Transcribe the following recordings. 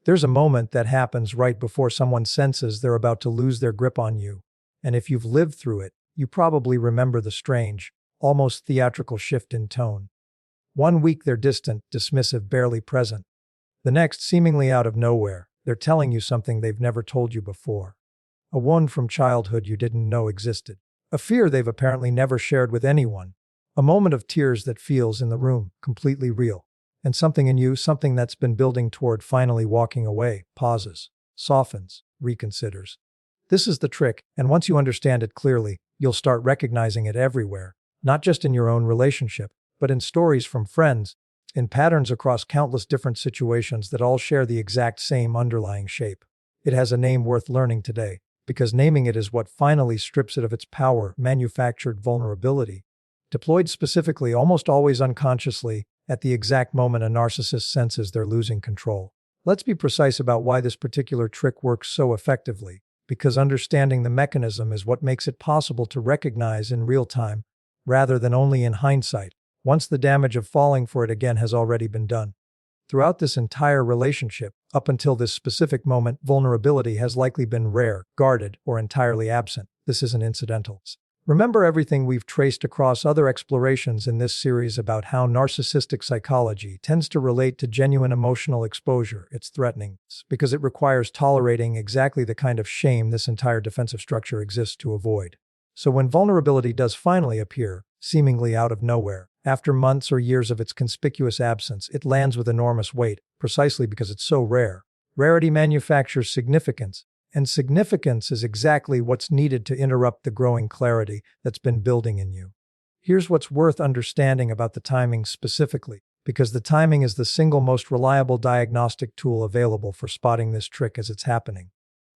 There's a moment that happens right before someone senses they're about to lose their grip on you. And if you've lived through it, you probably remember the strange, almost theatrical shift in tone. 1 week they're distant, dismissive, barely present. The next, seemingly out of nowhere, they're telling you something they've never told you before. A wound from childhood you didn't know existed. A fear they've apparently never shared with anyone. A moment of tears that feels in the room, completely real. And something in you, something that's been building toward finally walking away, pauses, softens, reconsiders. This is the trick, and once you understand it clearly, you'll start recognizing it everywhere, not just in your own relationship, but in stories from friends, in patterns across countless different situations that all share the exact same underlying shape. It has a name worth learning today, because naming it is what finally strips it of its power, manufactured vulnerability. Deployed specifically, almost always unconsciously, at the exact moment a narcissist senses they're losing control. Let's be precise about why this particular trick works so effectively, because understanding the mechanism is what makes it possible to recognize in real time, rather than only in hindsight, once the damage of falling for it again has already been done. Throughout this entire relationship, up until this specific moment, vulnerability has likely been rare, guarded, or entirely absent. This isn't incidental. Remember everything we've traced across other explorations in this series about how narcissistic psychology tends to relate to genuine emotional exposure. It's threatening, because it requires tolerating exactly the kind of shame this entire defensive structure exists to avoid. So when vulnerability does finally appear, seemingly out of nowhere, after months or years of its conspicuous absence, it lands with enormous weight, precisely because it's so rare. Rarity manufactures significance, and significance is exactly what's needed to interrupt the growing clarity that's been building in you. Here's what's worth understanding about the timing specifically, because the timing is the single most reliable diagnostic tool available for spotting this trick as it's happening.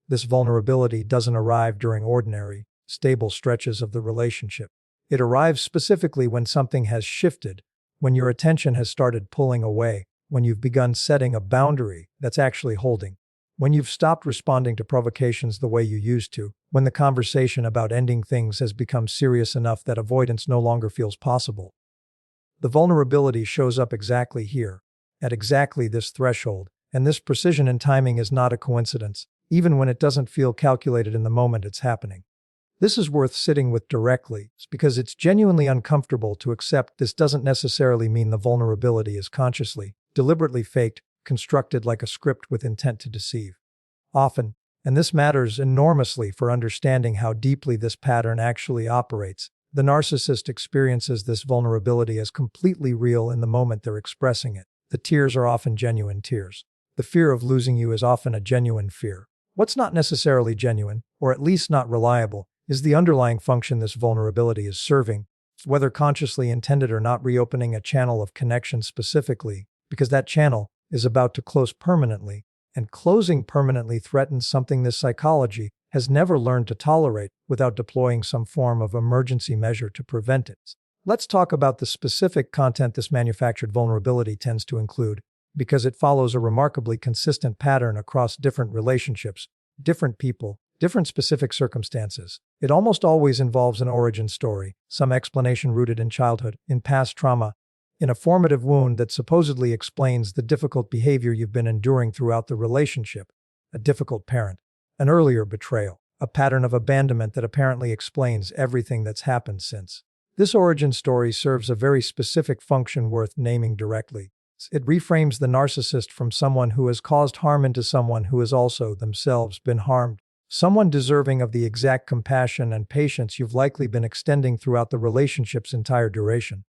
This vulnerability doesn't arrive during ordinary, stable stretches of the relationship. It arrives specifically when something has shifted, when your attention has started pulling away, when you've begun setting a boundary that's actually holding. When you've stopped responding to provocations the way you used to, when the conversation about ending things has become serious enough that avoidance no longer feels possible. The vulnerability shows up exactly here, at exactly this threshold, and this precision in timing is not a coincidence, even when it doesn't feel calculated in the moment it's happening. This is worth sitting with directly, because it's genuinely uncomfortable to accept this doesn't necessarily mean the vulnerability is consciously, deliberately faked, constructed like a script with intent to deceive. Often, and this matters enormously for understanding how deeply this pattern actually operates, the narcissist experiences this vulnerability as completely real in the moment they're expressing it. The tears are often genuine tears. The fear of losing you is often a genuine fear. What's not necessarily genuine, or at least not reliable, is the underlying function this vulnerability is serving, whether consciously intended or not, reopening a channel of connection specifically, because that channel is about to close permanently, and closing permanently threatens something this psychology has never learned to tolerate without deploying some form of emergency measure to prevent it. Let's talk about the specific content this manufactured vulnerability tends to include, because it follows a remarkably consistent pattern across different relationships, different people, different specific circumstances. It almost always involves an origin story, some explanation rooted in childhood, in past trauma, in a formative wound that supposedly explains the difficult behavior you've been enduring throughout the relationship, a difficult parent, an earlier betrayal, a pattern of abandonment that apparently explains everything that's happened since. This origin story serves a very specific function worth naming directly. It reframes the narcissist from someone who has caused harm into someone who has also themselves been harmed, someone deserving of the exact compassion and patience you've likely been extending throughout the relationship's entire duration.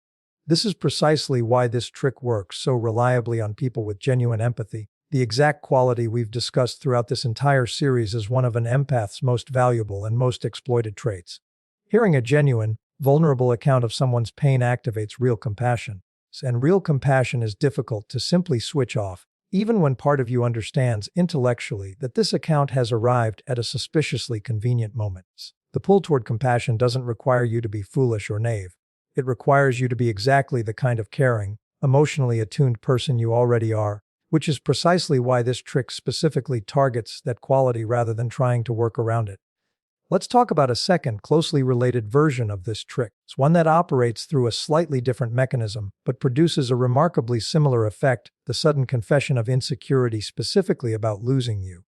This is precisely why this trick works so reliably on people with genuine empathy, the exact quality we've discussed throughout this entire series as one of an empath's most valuable and most exploited traits. Hearing a genuine, vulnerable account of someone's pain activates real compassion, and real compassion is difficult to simply switch off, even when part of you understands intellectually that this account has arrived at a suspiciously convenient moment. The pull toward compassion doesn't require you to be foolish or naive. It requires you to be exactly the kind of caring, emotionally attuned person you already are, which is precisely why this trick specifically targets that quality rather than trying to work around it. Let's talk about a second, closely related version of this trick. It's one that operates through a slightly different mechanism, but produces a remarkably similar effect: the sudden confession of insecurity, specifically about losing you.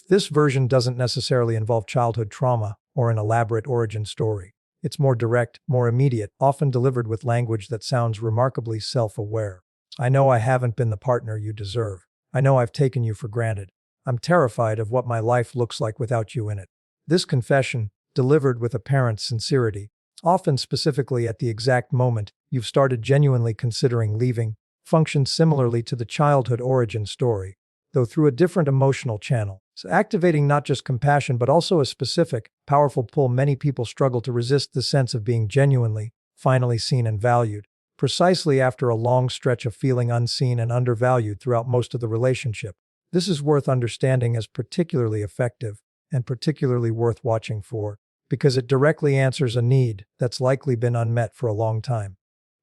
This version doesn't necessarily involve childhood trauma or an elaborate origin story. It's more direct, more immediate, often delivered with language that sounds remarkably self-aware. I know I haven't been the partner you deserve. I know I've taken you for granted. I'm terrified of what my life looks like without you in it. This confession, delivered with apparent sincerity, often specifically at the exact moment you've started genuinely considering leaving, functions similarly to the childhood origin story, though through a different emotional channel. So activating not just compassion but also a specific, powerful pull. Many people struggle to resist the sense of being genuinely, finally seen and valued, precisely after a long stretch of feeling unseen and undervalued throughout most of the relationship. This is worth understanding as particularly effective and particularly worth watching for, because it directly answers a need that's likely been unmet for a long time.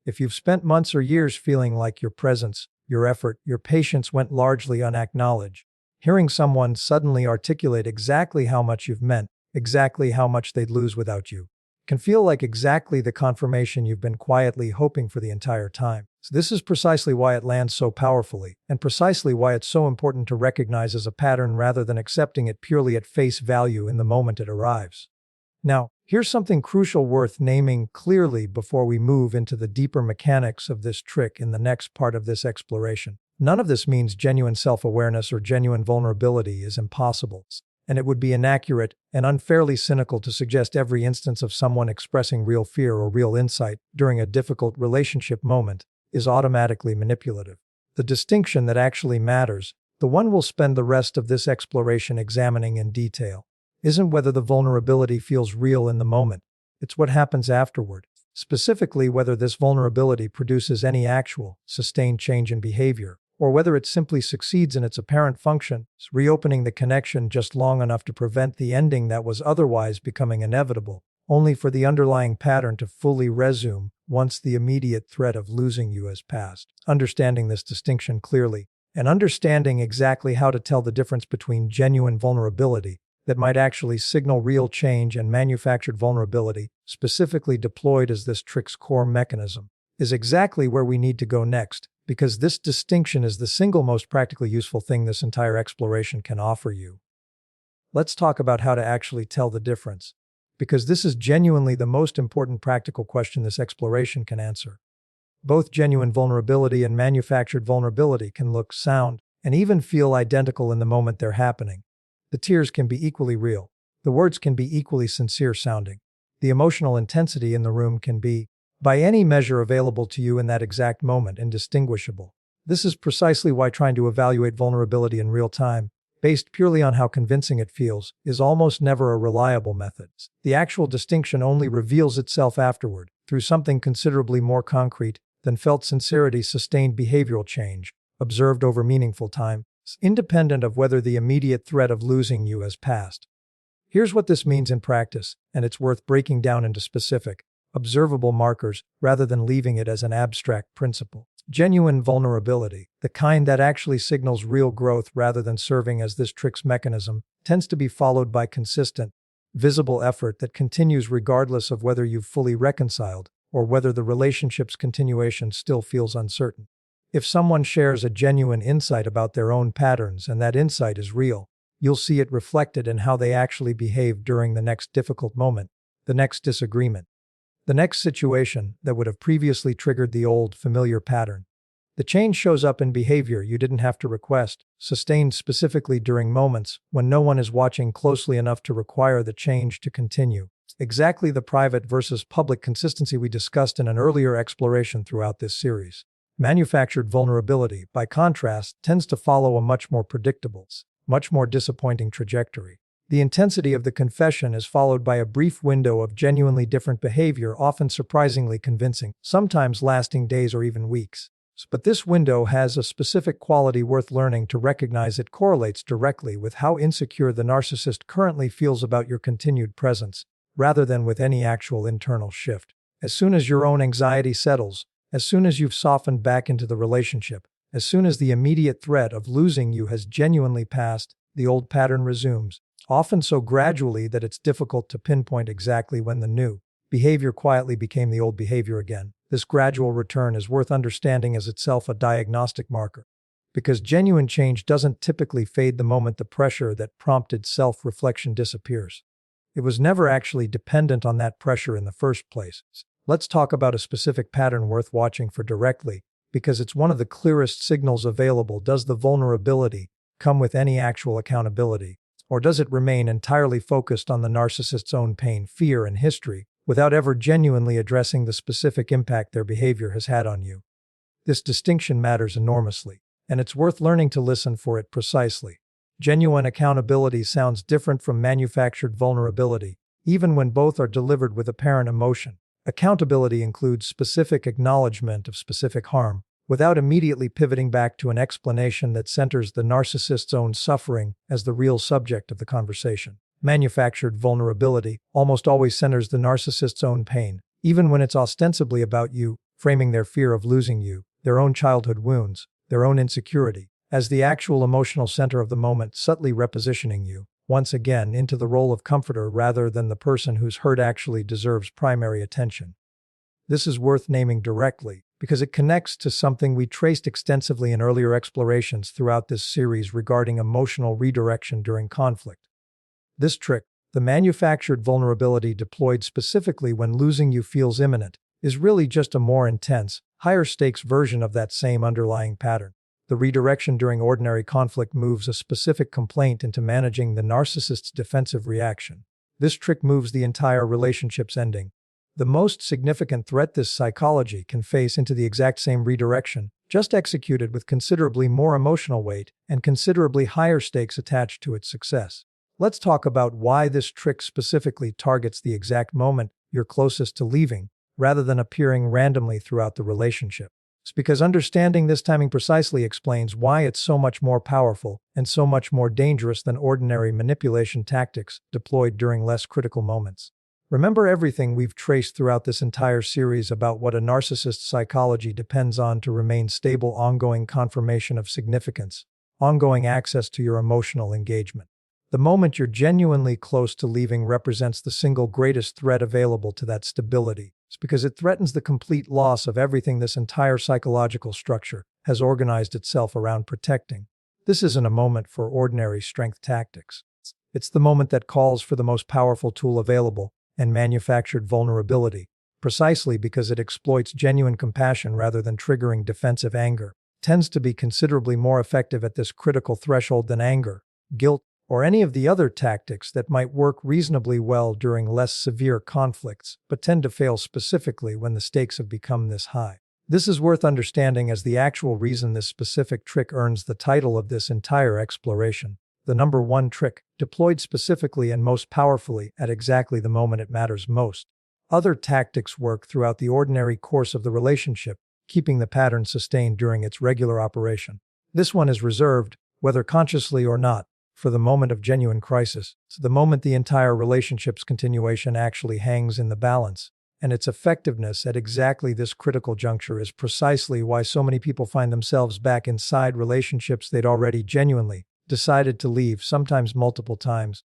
If you've spent months or years feeling like your presence, your effort, your patience went largely unacknowledged, hearing someone suddenly articulate exactly how much you've meant, exactly how much they'd lose without you, can feel like exactly the confirmation you've been quietly hoping for the entire time. So this is precisely why it lands so powerfully, and precisely why it's so important to recognize as a pattern rather than accepting it purely at face value in the moment it arrives. Now, here's something crucial worth naming clearly before we move into the deeper mechanics of this trick in the next part of this exploration. None of this means genuine self-awareness or genuine vulnerability is impossible, and it would be inaccurate and unfairly cynical to suggest every instance of someone expressing real fear or real insight during a difficult relationship moment is automatically manipulative. The distinction that actually matters, the one we'll spend the rest of this exploration examining in detail, isn't whether the vulnerability feels real in the moment, it's what happens afterward. Specifically, whether this vulnerability produces any actual, sustained change in behavior, or whether it simply succeeds in its apparent function, reopening the connection just long enough to prevent the ending that was otherwise becoming inevitable, only for the underlying pattern to fully resume once the immediate threat of losing you has passed. Understanding this distinction clearly, and understanding exactly how to tell the difference between genuine vulnerability that might actually signal real change and manufactured vulnerability, specifically deployed as this trick's core mechanism, is exactly where we need to go next, because this distinction is the single most practically useful thing this entire exploration can offer you. Let's talk about how to actually tell the difference, because this is genuinely the most important practical question this exploration can answer. Both genuine vulnerability and manufactured vulnerability can look, sound, and even feel identical in the moment they're happening. The tears can be equally real. The words can be equally sincere sounding. The emotional intensity in the room can be, by any measure available to you in that exact moment, indistinguishable. This is precisely why trying to evaluate vulnerability in real time, based purely on how convincing it feels, is almost never a reliable method. The actual distinction only reveals itself afterward, through something considerably more concrete than felt sincerity, sustained behavioral change, observed over meaningful time, independent of whether the immediate threat of losing you has passed. Here's what this means in practice, and it's worth breaking down into specific, observable markers rather than leaving it as an abstract principle. Genuine vulnerability, the kind that actually signals real growth rather than serving as this trick's mechanism, tends to be followed by consistent, visible effort that continues regardless of whether you've fully reconciled or whether the relationship's continuation still feels uncertain. If someone shares a genuine insight about their own patterns and that insight is real, you'll see it reflected in how they actually behave during the next difficult moment, the next disagreement, the next situation that would have previously triggered the old, familiar pattern. The change shows up in behavior you didn't have to request, sustained specifically during moments when no one is watching closely enough to require the change to continue. Exactly the private versus public consistency we discussed in an earlier exploration throughout this series. Manufactured vulnerability, by contrast, tends to follow a much more predictable, much more disappointing trajectory. The intensity of the confession is followed by a brief window of genuinely different behavior, often surprisingly convincing, sometimes lasting days or even weeks. But this window has a specific quality worth learning to recognize. It correlates directly with how insecure the narcissist currently feels about your continued presence, rather than with any actual internal shift. As soon as your own anxiety settles, as soon as you've softened back into the relationship, as soon as the immediate threat of losing you has genuinely passed, the old pattern resumes. often so gradually that it's difficult to pinpoint exactly when the new behavior quietly became the old behavior again. This gradual return is worth understanding as itself a diagnostic marker, because genuine change doesn't typically fade the moment the pressure that prompted self-reflection disappears. It was never actually dependent on that pressure in the first place. Let's talk about a specific pattern worth watching for directly, because it's one of the clearest signals available. Does the vulnerability come with any actual accountability? Or does it remain entirely focused on the narcissist's own pain, fear, and history, without ever genuinely addressing the specific impact their behavior has had on you? This distinction matters enormously, and it's worth learning to listen for it precisely. Genuine accountability sounds different from manufactured vulnerability, even when both are delivered with apparent emotion. Accountability includes specific acknowledgement of specific harm, without immediately pivoting back to an explanation that centers the narcissist's own suffering as the real subject of the conversation. Manufactured vulnerability almost always centers the narcissist's own pain, even when it's ostensibly about you, framing their fear of losing you, their own childhood wounds, their own insecurity, as the actual emotional center of the moment, subtly repositioning you, once again, into the role of comforter rather than the person whose hurt actually deserves primary attention. This is worth naming directly, because it connects to something we traced extensively in earlier explorations throughout this series regarding emotional redirection during conflict. This trick, the manufactured vulnerability deployed specifically when losing you feels imminent, is really just a more intense, higher-stakes version of that same underlying pattern. The redirection during ordinary conflict moves a specific complaint into managing the narcissist's defensive reaction. This trick moves the entire relationship's ending. The most significant threat this psychology can face into the exact same redirection, just executed with considerably more emotional weight and considerably higher stakes attached to its success. Let's talk about why this trick specifically targets the exact moment you're closest to leaving, rather than appearing randomly throughout the relationship. It's because understanding this timing precisely explains why it's so much more powerful and so much more dangerous than ordinary manipulation tactics deployed during less critical moments. Remember everything we've traced throughout this entire series about what a narcissist's psychology depends on to remain stable: ongoing confirmation of significance, ongoing access to your emotional engagement. The moment you're genuinely close to leaving represents the single greatest threat available to that stability. It's because it threatens the complete loss of everything this entire psychological structure has organized itself around protecting. This isn't a moment for ordinary strength tactics. It's the moment that calls for the most powerful tool available, and manufactured vulnerability, precisely because it exploits genuine compassion rather than triggering defensive anger. Tends to be considerably more effective at this critical threshold than anger, guilt, or any of the other tactics that might work reasonably well during less severe conflicts, but tend to fail specifically when the stakes have become this high. This is worth understanding as the actual reason this specific trick earns the title of this entire exploration. The number one trick, deployed specifically and most powerfully at exactly the moment it matters most. Other tactics work throughout the ordinary course of the relationship, keeping the pattern sustained during its regular operation. This one is reserved, whether consciously or not, for the moment of genuine crisis. It's the moment the entire relationship's continuation actually hangs in the balance, and its effectiveness at exactly this critical juncture is precisely why so many people find themselves back inside relationships they'd already genuinely decided to leave, sometimes multiple times,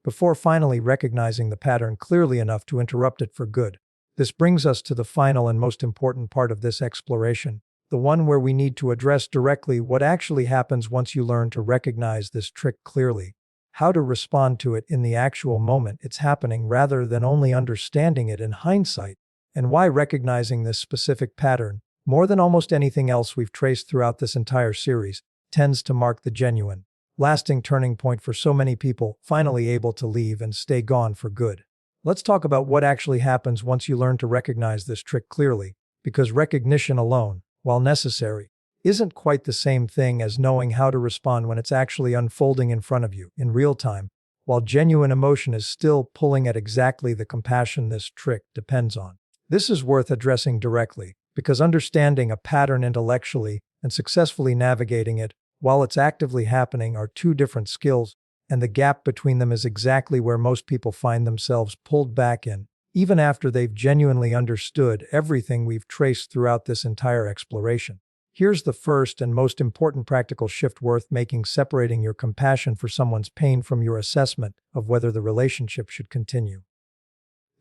before finally recognizing the pattern clearly enough to interrupt it for good. This brings us to the final and most important part of this exploration, the one where we need to address directly what actually happens once you learn to recognize this trick clearly, how to respond to it in the actual moment it's happening rather than only understanding it in hindsight, and why recognizing this specific pattern, more than almost anything else we've traced throughout this entire series, tends to mark the genuine, lasting turning point for so many people finally able to leave and stay gone for good. Let's talk about what actually happens once you learn to recognize this trick clearly, because recognition alone, while necessary, isn't quite the same thing as knowing how to respond when it's actually unfolding in front of you in real time, while genuine emotion is still pulling at exactly the compassion this trick depends on. This is worth addressing directly, because understanding a pattern intellectually and successfully navigating it while it's actively happening are two different skills, and the gap between them is exactly where most people find themselves pulled back in, even after they've genuinely understood everything we've traced throughout this entire exploration. Here's the first and most important practical shift worth making: separating your compassion for someone's pain from your assessment of whether the relationship should continue.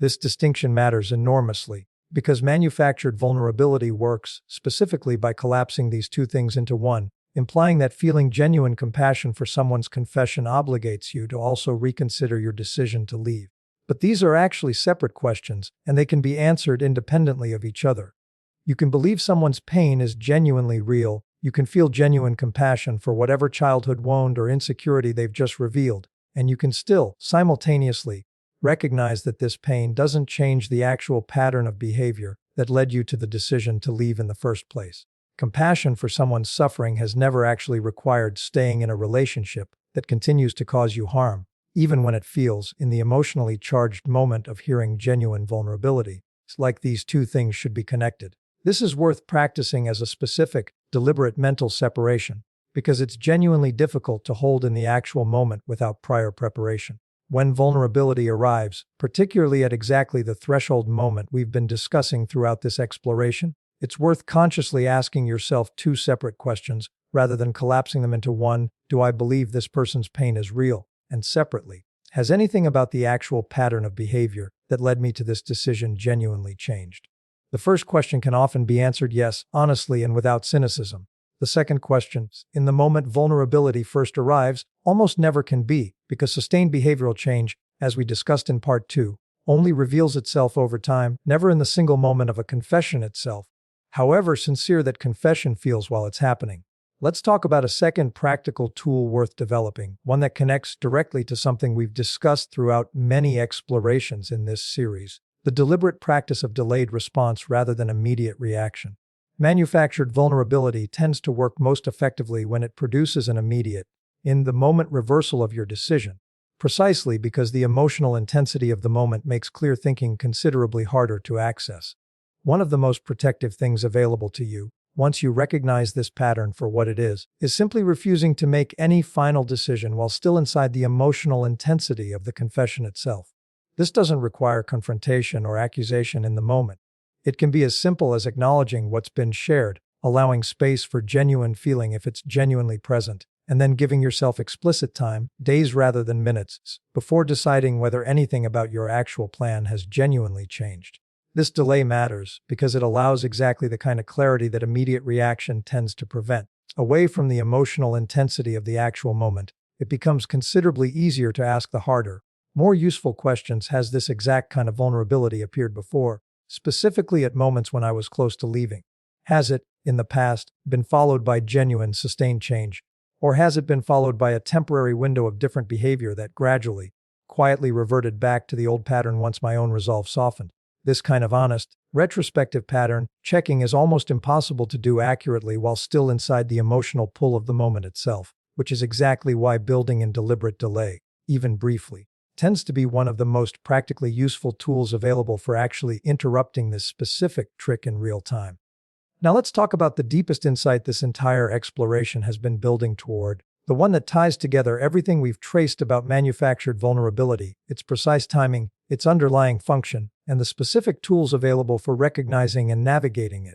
This distinction matters enormously because manufactured vulnerability works specifically by collapsing these two things into one, implying that feeling genuine compassion for someone's confession obligates you to also reconsider your decision to leave. But these are actually separate questions, and they can be answered independently of each other. You can believe someone's pain is genuinely real, you can feel genuine compassion for whatever childhood wound or insecurity they've just revealed, and you can still, simultaneously, recognize that this pain doesn't change the actual pattern of behavior that led you to the decision to leave in the first place. Compassion for someone's suffering has never actually required staying in a relationship that continues to cause you harm, even when it feels, in the emotionally charged moment of hearing genuine vulnerability. It's like these two things should be connected. This is worth practicing as a specific, deliberate mental separation, because it's genuinely difficult to hold in the actual moment without prior preparation. When vulnerability arrives, particularly at exactly the threshold moment we've been discussing throughout this exploration, it's worth consciously asking yourself two separate questions rather than collapsing them into one. Do I believe this person's pain is real? And separately, has anything about the actual pattern of behavior that led me to this decision genuinely changed? The first question can often be answered yes, honestly, and without cynicism. The second question, in the moment vulnerability first arrives, almost never can be, because sustained behavioral change, as we discussed in Part 2, only reveals itself over time, never in the single moment of a confession itself, however sincere that confession feels while it's happening. Let's talk about a second practical tool worth developing, one that connects directly to something we've discussed throughout many explorations in this series: the deliberate practice of delayed response rather than immediate reaction. Manufactured vulnerability tends to work most effectively when it produces an immediate, in-the-moment reversal of your decision, precisely because the emotional intensity of the moment makes clear thinking considerably harder to access. One of the most protective things available to you, once you recognize this pattern for what it is simply refusing to make any final decision while still inside the emotional intensity of the confession itself. This doesn't require confrontation or accusation in the moment. It can be as simple as acknowledging what's been shared, allowing space for genuine feeling if it's genuinely present, and then giving yourself explicit time, days rather than minutes, before deciding whether anything about your actual plan has genuinely changed. This delay matters because it allows exactly the kind of clarity that immediate reaction tends to prevent. Away from the emotional intensity of the actual moment, it becomes considerably easier to ask the harder, more useful questions. Has this exact kind of vulnerability appeared before? Specifically at moments when I was close to leaving? Has it, in the past, been followed by genuine, sustained change? Or has it been followed by a temporary window of different behavior that gradually, quietly reverted back to the old pattern once my own resolve softened? This kind of honest, retrospective pattern checking is almost impossible to do accurately while still inside the emotional pull of the moment itself, which is exactly why building in deliberate delay, even briefly, tends to be one of the most practically useful tools available for actually interrupting this specific trick in real time. Now let's talk about the deepest insight this entire exploration has been building toward, the one that ties together everything we've traced about manufactured vulnerability, its precise timing, its underlying function, and the specific tools available for recognizing and navigating it.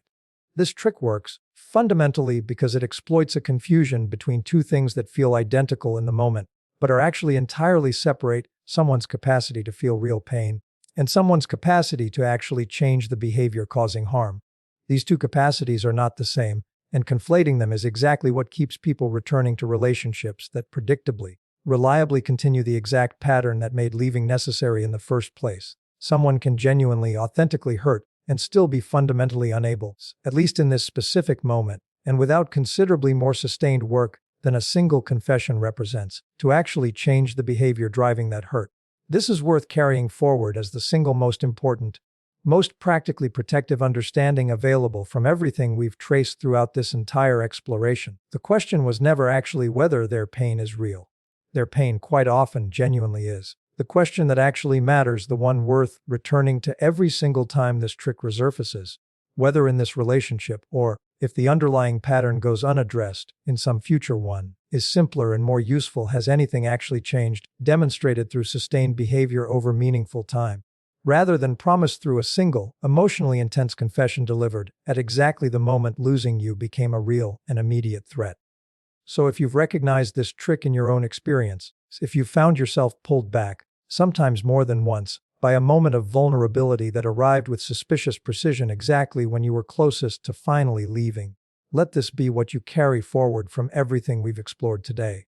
This trick works, fundamentally, because it exploits a confusion between two things that feel identical in the moment, but are actually entirely separate: someone's capacity to feel real pain, and someone's capacity to actually change the behavior causing harm. These two capacities are not the same, and conflating them is exactly what keeps people returning to relationships that predictably, reliably continue the exact pattern that made leaving necessary in the first place. Someone can genuinely, authentically hurt and still be fundamentally unable, at least in this specific moment, and without considerably more sustained work than a single confession represents, to actually change the behavior driving that hurt. This is worth carrying forward as the single most important, most practically protective understanding available from everything we've traced throughout this entire exploration. The question was never actually whether their pain is real. Their pain quite often genuinely is. The question that actually matters, the one worth returning to every single time this trick resurfaces, whether in this relationship or, if the underlying pattern goes unaddressed, in some future one, is simpler and more useful. Has anything actually changed, demonstrated through sustained behavior over meaningful time? rather than promised through a single, emotionally intense confession delivered at exactly the moment losing you became a real and immediate threat. So if you've recognized this trick in your own experience, if you've found yourself pulled back, sometimes more than once, by a moment of vulnerability that arrived with suspicious precision exactly when you were closest to finally leaving, let this be what you carry forward from everything we've explored today.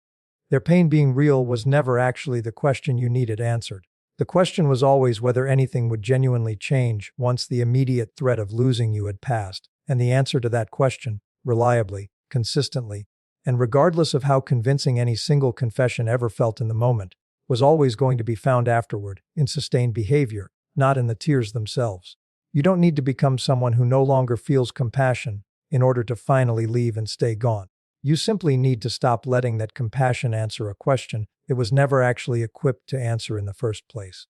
Their pain being real was never actually the question you needed answered. The question was always whether anything would genuinely change once the immediate threat of losing you had passed, and the answer to that question, reliably, consistently, and regardless of how convincing any single confession ever felt in the moment, was always going to be found afterward, in sustained behavior, not in the tears themselves. You don't need to become someone who no longer feels compassion in order to finally leave and stay gone. You simply need to stop letting that compassion answer a question it was never actually equipped to answer in the first place.